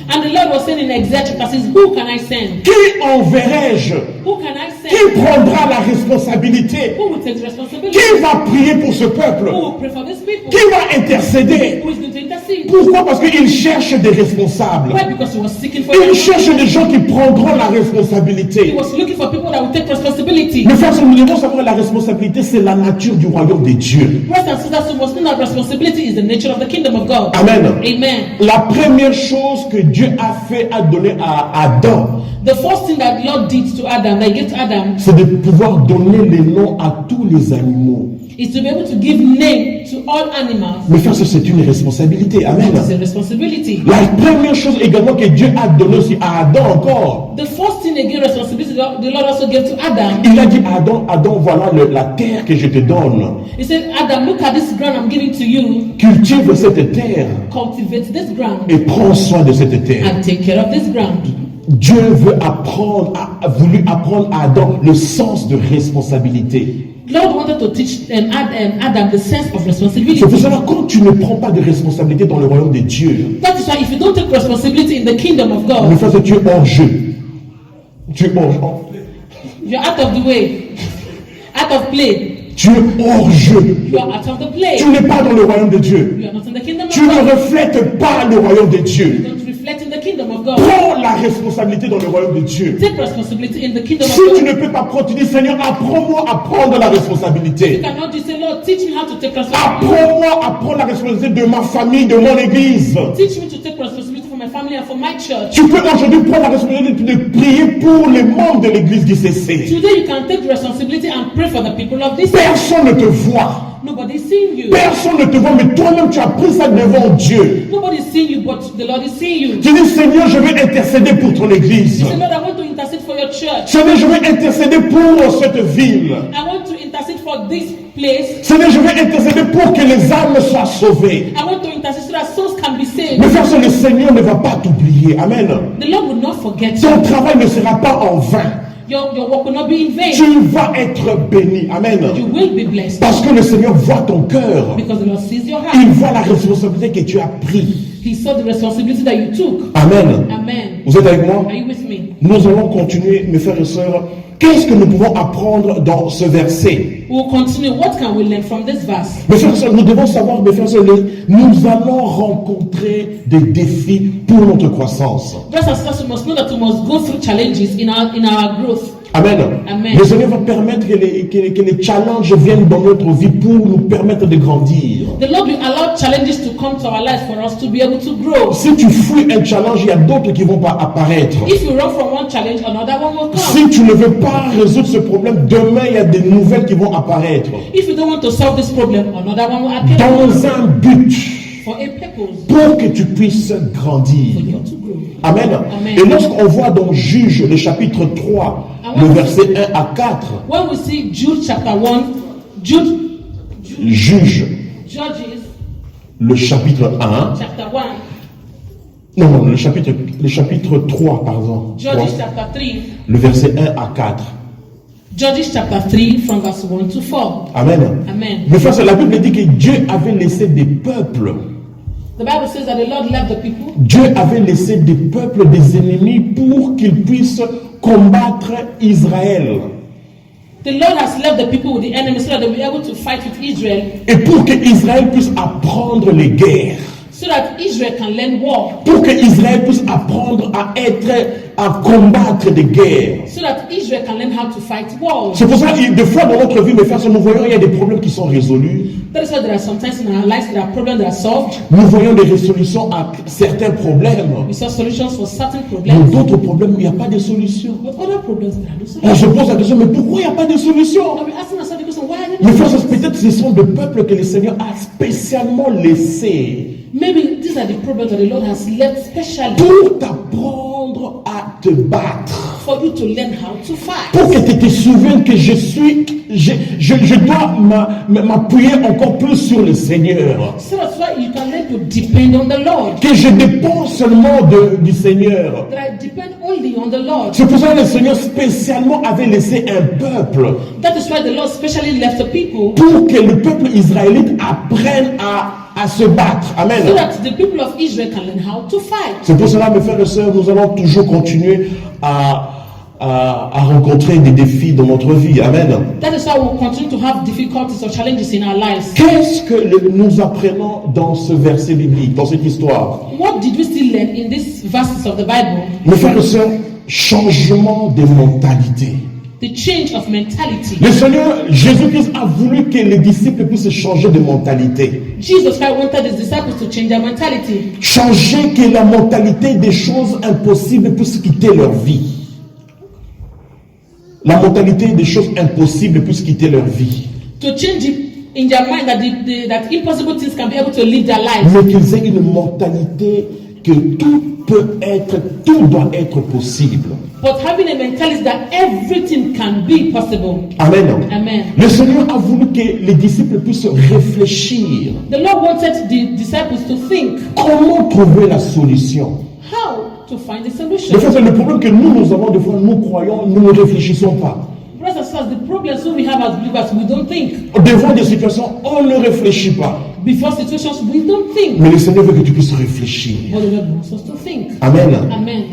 And the Lord was saying in Exodus chapter 6, who can I send? Qui enverrai-je? Who can I Qui send? prendra la responsabilité? Who will take the responsibility? Qui va prier pour ce peuple? Who will pray for these people? Qui va intercéder? Who is going to intercede? Pourquoi? Parce qu'il cherche des responsables. Why? Because he was seeking for Il them. cherche des gens qui prendront la He responsabilité. was looking for people that would take responsibility. responsibility. Mes frères, nous devons savoir la responsabilité, c'est la nature du royaume de Dieu. Brothers and sisters, you must know that responsibility is the nature of the kingdom of God. Amen. Amen. La première chose que Dieu a fait, a donné à Adam, The first thing that Lord did to Adam, that he gave to Adam, c'est de pouvoir donner les noms à tous les animaux. is to be able to give name to all animals. Mes frères, c'est une responsabilité. Amen. It's a responsibility. La première chose également que Dieu a donné aussi à Adam encore, The first thing again, responsibility the Lord also gave to Adam. il a dit à Adam, voilà la terre que je te donne. He said, Adam, look at this ground I'm giving to you. Cultive cette terre Cultivate this ground et prends soin de cette terre. and take care of this ground. Dieu a voulu apprendre à Adam le sens de responsabilité. Lord wanted to teach Adam the sense of responsibility. C'est pour cela, quand tu ne prends pas de responsabilité dans le royaume de Dieu, That is why if you don't take responsibility in the kingdom of mes God, frères, tu es hors jeu. Tu es hors jeu. you're out of the way, out of play. Tu es hors jeu. You are out of the play. Tu n'es pas dans le royaume de Dieu. You are not in the kingdom of Tu ne God. reflètes pas le royaume de You Dieu. don't reflect in the kingdom of God. Prends la responsabilité dans le royaume de Dieu. Take responsibility in the kingdom Si of tu God. ne peux pas prendre, tu dis Seigneur, apprends-moi à prendre la You responsabilité. cannot just say, Lord, teach me how to take responsibility. Apprends-moi à prendre la responsabilité de ma famille, de mon église. Teach me to take responsibility for my family and for my church. Tu peux aujourd'hui prendre la responsabilité de prier pour les membres de l'église du CC. Today you can take the responsibility and pray for the people of this. Personne ne te voit. Nobody's seeing you. Personne ne te voit, mais toi-même tu as pris ça devant Dieu. Nobody's seeing you, but the Lord is seeing you. Tu dis Seigneur, je vais intercéder pour ton église. You say, Lord, I want to intercede for your church. Seigneur, je vais intercéder pour cette ville. I want to intercede for this place. Seigneur, je vais intercéder pour que les âmes soient sauvées. I want to intercede so that souls can be saved. Mais frère, le Seigneur ne va pas t'oublier. Amen. The Lord will not forget you. Ton travail ne sera pas en vain. Your work will not be in vain. Tu vas être béni. Amen. You will be blessed Parce que le Seigneur voit ton cœur. because the Lord sees your heart. Il voit la responsabilité que tu as prise. He saw the responsibility that you took. Amen. Amen. Vous êtes avec moi? Are you with me? Nous allons continuer, mes frères et sœurs. Qu'est-ce que nous pouvons apprendre dans ce verset? We will continue. What can we learn from this verse? Mes frères et sœurs, nous devons savoir, mes frères et sœurs, nous allons rencontrer des défis pour notre croissance. Brothers and sisters, we must know that we must go through challenges in our growth. Amen. Amen. Le Seigneur va permettre que les challenges viennent dans notre vie pour nous permettre de grandir. The Lord will allow challenges to come to our life for us to be able to grow. Si tu fuis un challenge, il y a d'autres qui vont pas apparaître. If you run from one challenge, another one will come. Si tu ne veux pas résoudre ce problème, demain il y a des nouvelles qui vont apparaître. If you don't want to solve this problem, another one will appear Dans un but, for a purpose pour que tu puisses for grandir. you to grow. Amen. Amen. Et lorsqu'on voit dans Juge, le chapitre 3, le verset 1 à 4, When we see Jude chapter 1, Juge, Judges le chapitre 1, chapter 1, non, le chapitre 3, pardon, Judges 3, chapter 3, le verset 1 à 4. Judges chapter 3 from verse 1 to 4. Amen. Amen. Mais frère, la Bible dit que Dieu avait laissé des peuples. The Bible says that the Lord left the people. Dieu avait laissé des peuples, des ennemis, pour qu'ils puissent combattre Israël. The Lord has left the people with the enemy so that they'll be able to fight with Israel, Et pour que Israël puisse apprendre les guerres. so that Israel can learn war, Pour que Israël puisse apprendre à combattre des guerres. so that Israel can learn how to fight wars. C'est pour ça que des fois dans notre vie, mes frères, nous voyons il y a des problèmes qui sont résolus. That is why there are sometimes in our lives there are problems that are solved. Nous voyons des résolutions à certains problèmes. We saw solutions for certain Dans problems, d'autres problèmes, il n'y a pas de solution. but other problems there are no On solutions. se pose la question, mais pourquoi il n'y a pas de solution? Now we're asking ourselves the question, why are Mais there frères, peut-être ce sont des peuples que le Seigneur a spécialement laissés Maybe these are the problems that the Lord has left specially pour t'apprendre à te battre. for you to learn how to fight. Pour que tu te souviennes que je dois m'appuyer encore plus sur le Seigneur. So that's why you can learn to depend on the Lord. Que je dépends seulement du Seigneur. That I depend only on the Lord. C'est pour ça que le Seigneur spécialement avait laissé un peuple. That is why the Lord specially left the people Pour que le peuple israélite apprenne à se battre. Amen. so that the people of Israel can learn how to fight. C'est pour cela, mes frères et sœurs, nous allons toujours continuer à rencontrer des défis dans notre vie. Amen. That is why we'll continue to have difficulties or challenges in our lives. Qu'est-ce que nous apprenons dans ce verset biblique, dans cette histoire? What did we still learn in these verses of the Bible? Mes frères et sœurs, changement de mentalité. the change of mentality. Le Seigneur Jésus-Christ a voulu que les disciples puissent changer de mentalité. Jesus Christ wanted his disciples to change their mentality. Changer que la mentalité des choses impossibles puisse quitter leur vie. La mentalité des choses impossibles puisse quitter leur vie. To change it in their mind that that impossible things can be able to live their lives. Mais qu'ils aient une mentalité que tout doit être possible. But having a mentality that everything can be possible. Amen. Amen. Le Seigneur a voulu que les disciples puissent réfléchir. The Lord wanted the disciples to think Comment trouver la solution? how to find a De solution. fait, c'est le problème que nous avons des fois, nous croyons, nous ne réfléchissons pas. Brothers and sisters, the problem we have as believers, we don't think. Devant des situations, on ne réfléchit pas. Before situations, we don't think. Mais le Seigneur veut que tu puisses réfléchir. But the Lord wants us to think. Amen. Amen.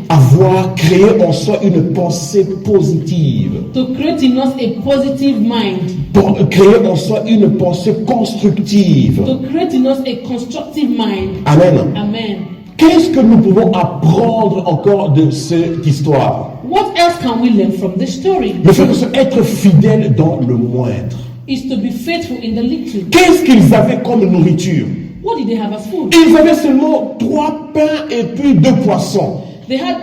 Créer en soi une pensée positive. To create in us a positive mind. Créer en soi une pensée constructive. To create in us a constructive mind. Amen. Amen. Qu'est-ce que nous pouvons apprendre encore de cette histoire? What else can we learn from this story? Le fait de être fidèle dans le moindre. Is to be faithful in the little. Qu'est-ce qu'ils avaient comme nourriture? What did they have as food? Ils avaient seulement 3 pains et puis 2 poissons. They had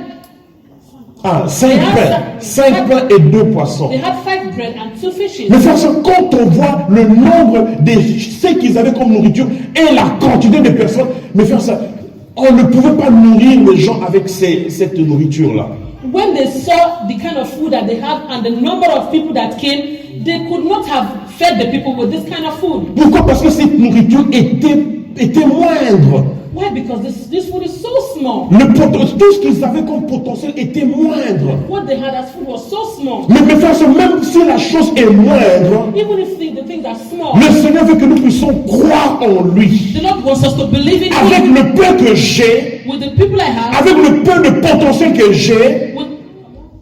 5 pains. 5 pains et 2 poissons. They had 5 bread and 2 fishes. Mais frère, quand on voit le nombre de ce qu'ils avaient comme nourriture et la quantité de personnes, mais frère, on ne pouvait pas nourrir les gens avec cette nourriture-là. When they saw the kind of food that they had and the number of people that came, they could not have fed the people with this kind of food. Pourquoi? Parce que cette nourriture était moindre. Why? Because this food is so small. Tout ce qu'ils avaient comme potentiel était moindre. What they had as food was so small. Mais mes frères, même si la chose est moindre, Even if the things are small, le Seigneur veut que nous puissions croire en lui. the Lord wants us to believe in Avec Him. le peu que j'ai, With the people I have, avec le peu de potentiel que j'ai, with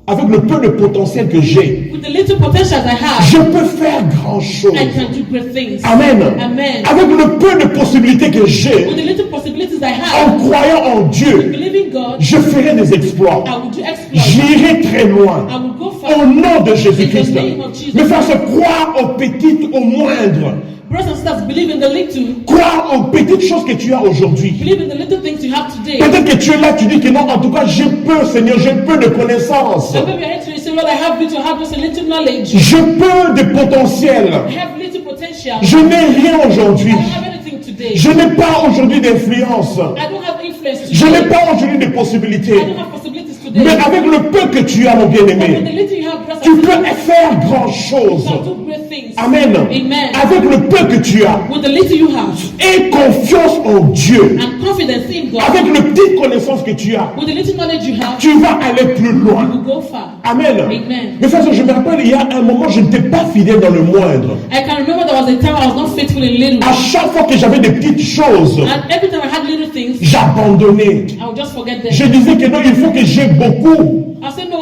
avec le peu de potentiel que j'ai, the little potentials I have, je peux faire grand chose. I can do great things. Amen. Amen. Avec le peu de possibilités que j'ai, With the little possibilities I en have, croyant en Dieu, believing God, je ferai des exploits. I will do exploits. J'irai très loin. I will go far. Au nom de Jésus-Christ. In the name of Jesus. Mais faire se croire aux petites, aux moindres. Brothers and sisters, believe in the little. Croire aux petites choses que tu as aujourd'hui. Believe in the little things you have today. Peut-être que tu es là, tu dis que non, en tout cas, j'ai peu, Seigneur, j'ai peu de connaissances. And maybe you're here today, say, Lord, I have just a little knowledge. J'ai peu de potentiel. I have little potential. Je n'ai rien aujourd'hui. I don't have anything today. Je n'ai pas aujourd'hui d'influence. I don't have influence today. Je n'ai pas aujourd'hui de possibilités. I don't have possibilities today. Mais avec le peu que tu as, mon But with the bien-aimé, little you have, brothers tu and peux sisters, faire grand you chose. can do great things. Amen. Amen. Avec le peu que tu as, With the little you have, aie confiance en Dieu. and confidence in God, Avec le petite connaissance que tu as, with the little knowledge you have, tu vas aller plus you loin. will go far. Amen. Amen. Mais frère, je me rappelle, il y a un moment, je n'étais pas fidèle dans le moindre. I can remember there was a time I was not faithful in little. À chaque fois que j'avais des petites choses, And every time I had little things, j'abandonnais. I would just forget them. Je disais que non, il faut que j'ai beaucoup. I said, no,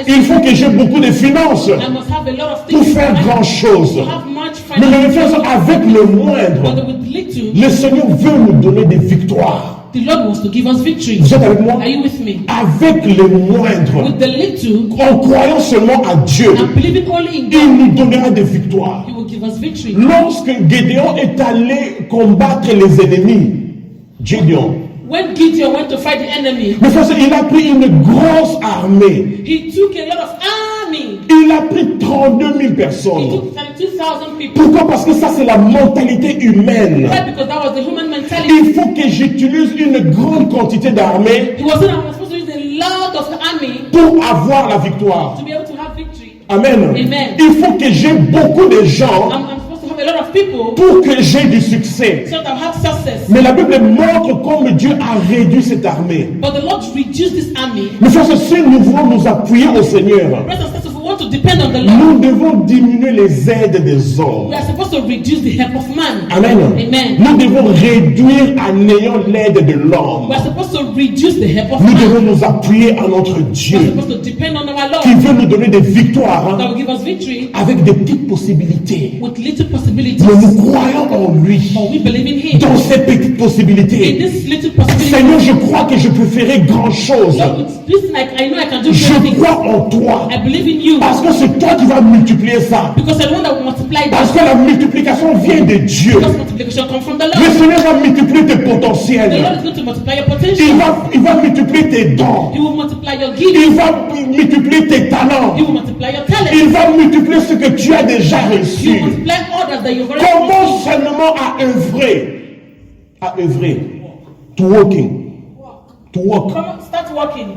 Il faut que j'ai beaucoup de finances I must have a lot of pour things faire grand chose. to have much Mais mes financial. frères, avec le moindre, But with little, le Seigneur veut nous donner des victoires. the Lord wants to give us victory. Vous êtes avec moi? Are you with me? Avec le moindre, With the little, en croyant seulement à Dieu, and believing only in il God, nous donnera des victoires. He will give us victory. Lorsque Gédéon est allé combattre les ennemis, Gédéon, When Gideon went to fight the enemy, mais frère, il a pris une grosse armée. he took a lot of army. Il a pris 32 000 He personnes. took 32,000 people. Pourquoi? Parce que ça, c'est la mentalité humaine. Why? Because that was the human mentality. Il faut que j'utilise une grande quantité d'armée He was supposed to use a lot of army pour avoir la victoire. to be able to have victory. Amen. Amen. Il faut que j'ai beaucoup de gens I'm supposed to have a lot of people pour que j'ai du succès. so that I'll have success. Mais la Bible montre comme Dieu a réduit cette armée. But the Lord reduced this army. Mais frère, si nous voulons nous appuyer au Seigneur, Brothers and sisters, if we want to depend on the Lord, nous devons diminuer les aides des hommes. we are supposed to reduce the help of man. Amen. Amen. Nous devons réduire en ayant l'aide de We l'homme. are supposed to reduce the help of Nous man. devons nous appuyer à notre We are Dieu supposed to depend on our Lord qui veut nous donner des victoires that hein, will give us victory avec des petites possibilités. with little possibilities. Mais nous croyons en lui. But we believe in Him. Dans ces petites In possibilités, this little possibility, Seigneur, je crois que je peux faire grand chose. Lord, with this I know I can do Je great things. crois en toi. I believe in you Parce Parce que c'est toi qui vas multiplier ça. Because you're the one that will multiply Parce this. que la multiplication vient de Dieu. Because multiplication comes from the Le Lord. Seigneur va multiplier tes The Lord potentiels. is going to multiply your potential. Il va multiplier tes dons. He will multiply your gifts. Il va multiplier tes talents. He will multiply your talent. Il va multiplier ce que tu as déjà He will reçu. multiply others that you've already Commence received. seulement à œuvrer. À œuvrer. To walking. To walk. Start working.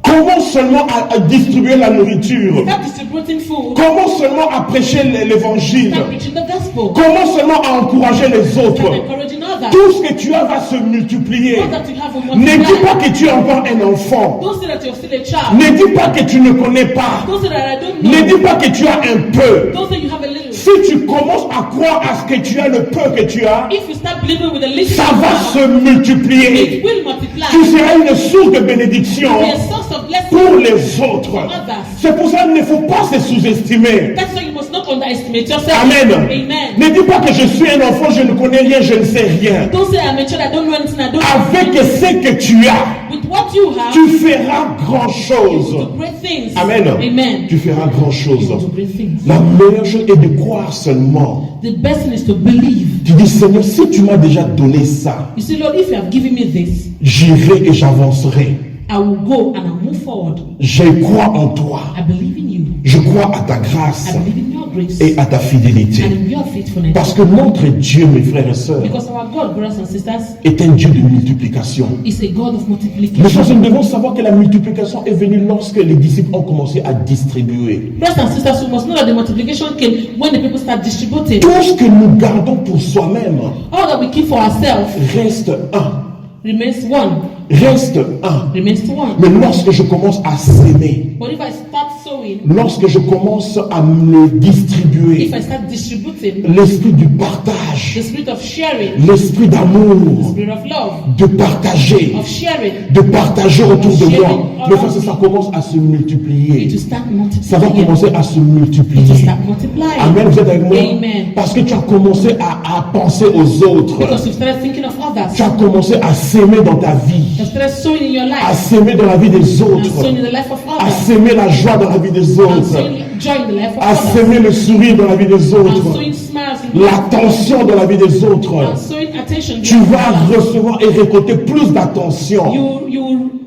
Commence seulement à distribuer la nourriture. Start distributing food. Commence seulement à prêcher l'évangile. Start preaching the gospel. Commence seulement à encourager les autres. Start encouraging others. Tout ce que tu as va se multiplier. All that you have will Ne dis multiply. pas que tu es encore un enfant. Don't say that you're still a child. Ne dis pas que tu ne connais pas. Don't say that I don't know. Ne dis pas que tu as un peu. Don't say you have a little. Si tu commences à croire à ce que tu as, le peu que tu as, If you start believing with a little, ça va se it multiplier. will multiply. Tu seras une source de bénédiction Be a source of blessing pour les autres. for others. C'est pour ça qu'il ne faut pas se sous-estimer. That's why you must not underestimate yourself. Amen. Amen. Ne dis pas que je suis un enfant, je ne connais rien, je ne sais rien. Don't say I'm a child, I don't know anything, I don't Avec know. ce que tu as, With what you have, tu feras grand you chose. do great things. Amen. Amen. Tu feras grand You chose. do great things. La meilleure chose est de croire seulement. The best thing is to believe. Tu dis, Seigneur, si tu m'as déjà donné ça, You see, Lord, if you have given me this, j'irai et j'avancerai. I will go and I'll move forward. Je crois en toi. I believe in you. Je crois à ta grâce I believe in your grace et à ta fidélité. and in your faithfulness. Parce que notre Dieu, mes frères et sœurs, Because our God, brothers and sisters, est un Dieu de multiplication. is a God of Mes multiplication. frères, nous devons savoir que la multiplication est venue lorsque les disciples ont commencé à distribuer. Brothers and sisters, we must know that the multiplication came when the people start distributing. Tout ce que nous gardons pour soi-même All that we keep for ourselves reste un. remains one. Reste un. Remains one. Mais lorsque je commence à s'aimer, But if I start sowing, lorsque je commence à me distribuer, if I start distributing, l'esprit du partage, the spirit of sharing, l'esprit the d'amour, spirit of love, de partager, of sharing, de partager autour de moi, mais ça commence à se multiplier. it will start Ça va multiplying. commencer à se It will multiplier. start multiplying. Amen, vous êtes avec moi? Amen. Parce que tu as commencé à penser aux autres. Because you started thinking of others. Tu as commencé à s'aimer dans ta vie, You started sowing in your à life. s'aimer dans la vie des And autres, sowing in the life of à others. s'aimer la joie dans la vie des And autres, sowing joy in the life of à others. s'aimer le sourire dans la vie des And autres, sowing smiles in l'attention dans la vie des autres. and sowing attention. Tu vas recevoir et récolter plus d'attention.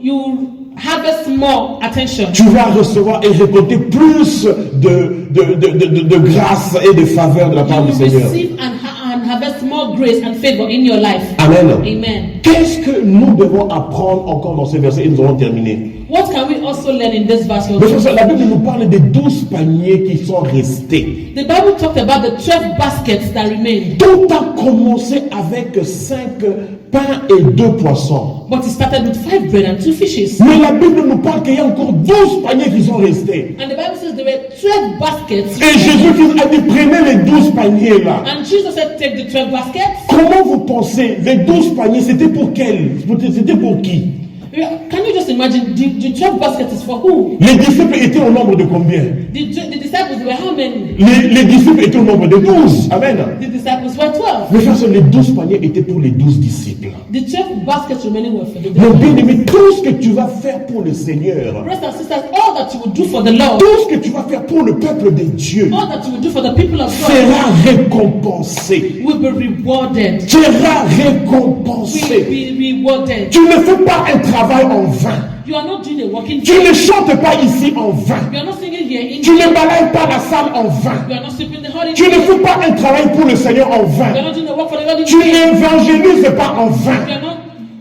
You harvest more attention. Tu vas recevoir et récolter plus de grâce et de faveur de la You part du will Seigneur. receive and harvest more grace and favor in your life. Amen. Amen. Qu'est-ce que nous devons apprendre encore dans ces versets et nous allons terminer? What can we also learn in this verse? Mais frères, la Bible nous parle des 12 paniers qui sont restés. The Bible talked about the 12 baskets that remained. Tout a commencé avec 5 pains et 2 poissons. But it started with 5 bread and 2 fishes. Mais la Bible nous parle qu'il y a encore 12 paniers qui sont restés. And the Bible says there were 12 baskets. Et Jésus a dit, prenez les 12 paniers là. And Jesus said, take the 12 baskets. Comment vous pensez, les 12 paniers, c'était pour quel? C'était pour qui? Can you just imagine the 12 baskets is for who? Les disciples étaient au nombre de combien? The disciples were how many? Les disciples étaient au nombre de 12. Amen. The disciples were 12. Mais frères, les 12 paniers étaient pour les 12 disciples. The 12 baskets remaining were for the Mon disciples. bien-aimé, tout ce que tu vas faire pour le Seigneur, Brothers and sisters, all that you will do for the Lord, tout ce que tu vas faire pour le peuple de Dieu all that you will do for the people of God sera récompensé. will be rewarded. Sera Will récompensé. be rewarded. Tu ne fais pas un travail en vain. You are not doing a work in Tu vain. ne chantes pas ici en vain. You are not singing here in Tu ne vain. balayes pas la salle en vain. You are not sweeping the hall in Tu ne vain. fais pas un travail pour le Seigneur en You vain. are not doing a work for the Lord in Tu vain. n'évangélises pas en vain. You are not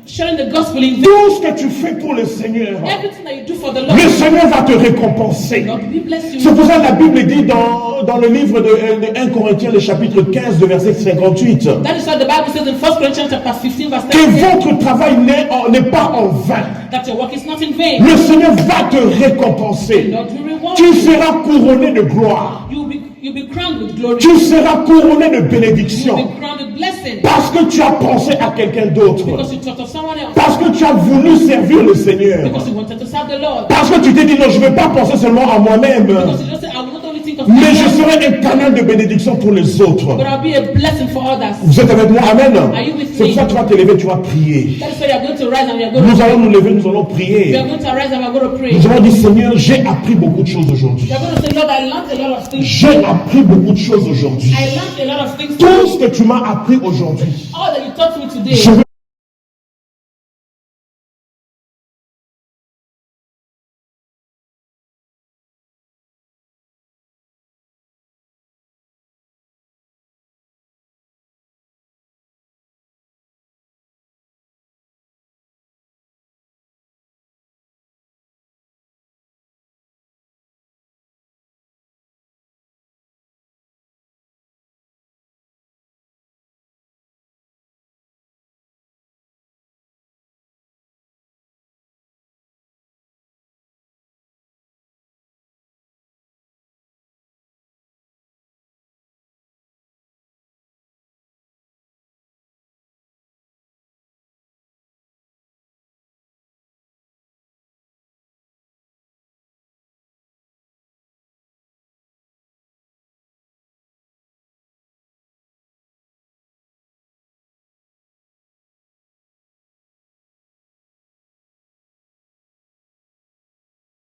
sharing the gospel in vain. Tout ce que tu fais pour le Seigneur, Everything that you do for the le Lord, Seigneur va te récompenser. Lord will bless C'est you. pour ça que la Bible dit dans le livre de 1 Corinthiens, le chapitre 15, de verset 58, That is why the Bible says in 1 Corinthians chapter 15 verse que 10 votre travail n'est pas en vain. that your work is not in vain. Le Seigneur va te récompenser. Lord will reward Tu you. seras couronné de gloire. You'll be crowned with glory. Tu seras couronné de You'll bénédiction. be crowned with blessing. Parce que tu as pensé à quelqu'un d'autre. Because you thought of someone else. Parce que tu as voulu servir le Seigneur. Because you wanted to serve the Lord. Parce que tu t'es dit, non, je ne vais pas penser seulement à moi-même. Because you just say, I will not only think of of Mais my je life, serai un canal de bénédiction pour les autres. but I'll be a blessing for others. Vous êtes avec moi? Amen. Are you with C'est me? pour ça que tu vas te lever, tu vas prier. That is why you are going to rise and we are going Nous to allons pray. nous lever, nous allons We prier. are going to rise and we are going to pray. Nous allons dire, Seigneur, j'ai appris beaucoup de choses aujourd'hui. We are going to say, Lord, I learned a lot of things. J'ai appris beaucoup de choses aujourd'hui. I learned a lot of things. Tout ce que tu m'as appris aujourd'hui, All that you taught me today, je veux